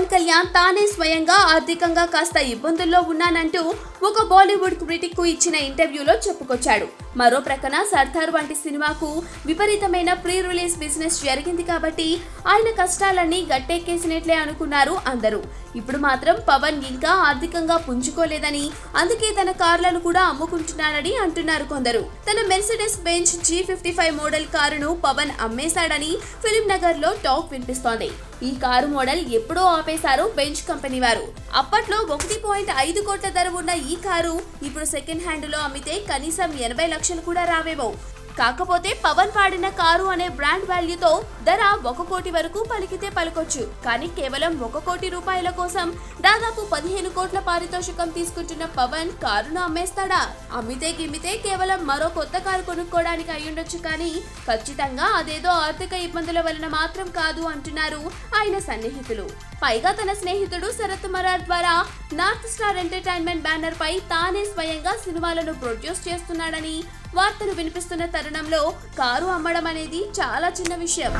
పవన్ కళ్యాణ్ తానే స్వయంగా ఆర్థికంగా కాస్త ఇబ్బందుల్లో ఉన్నానంటూ ఒక బాలీవుడ్ క్రిటిక్ కు ఇచ్చిన ఇంటర్వ్యూలో చెప్పుకొచ్చాడు. మరో ప్రక్కన సర్దార్ వంటి సినిమాకు విపరీతమైన ప్రీ రిలీజ్ బిజినెస్ జరిగింది కాబట్టి ఆయన కష్టాలన్నీ గట్టెక్కేసినట్లే అనుకున్నారు అందరూ. ఇప్పుడు మాత్రం పవన్ ఇంకా ఆర్థికంగా పుంజుకోలేదని, అందుకే తన కార్లను కూడా అమ్ముకుంటున్నాడని అంటున్నారు కొందరు. తన మెర్సిడెస్ బెంజ్ G55 మోడల్ కారును పవన్ అమ్మేశాడని ఫిల్మ్ నగర్ లో టాక్ వినిపిస్తోంది. ఈ కారు మోడల్ ఎప్పుడో ఆపేశారు బెంజ్ కంపెనీ వారు. అప్పట్లో 1.5 కోట్ల ధర ఉన్న ఈ కారు ఇప్పుడు సెకండ్ హ్యాండ్ లో అమ్మితే కనీసం 80 లక్షలు కూడా రావేమో. కాకపోతే పవన్ వాడిన కారు అనే బ్రాండ్ వాల్యూతో ధర 1 కోటి వరకు పలికితే పలకొచ్చు. కానీ కేవలం 1 కోటి రూపాయల కోసం దాదాపు 15 కోట్ల పారితోషికం తీసుకుంటున్న పవన్ కారును అమ్మేస్తాడా? అమ్మితే గిమ్మితే కేవలం మరో కొత్త కారు కొనుక్కోవడానికి అయ్యుండొచ్చు, కానీ ఖచ్చితంగా అదేదో ఆర్థిక ఇబ్బందుల వలన మాత్రం కాదు అంటున్నారు ఆయన సన్నిహితులు. పైగా తన స్నేహితుడు శరత్ మరార్ ద్వారా నార్త్ స్టార్ ఎంటర్టైన్మెంట్ బ్యానర్ పై తానే స్వయంగా సినిమాలను ప్రొడ్యూస్ చేస్తున్నాడని వార్తలు వినిపిస్తున్న తరుణంలో కారు అమ్మడం అనేది చాలా చిన్న విషయం.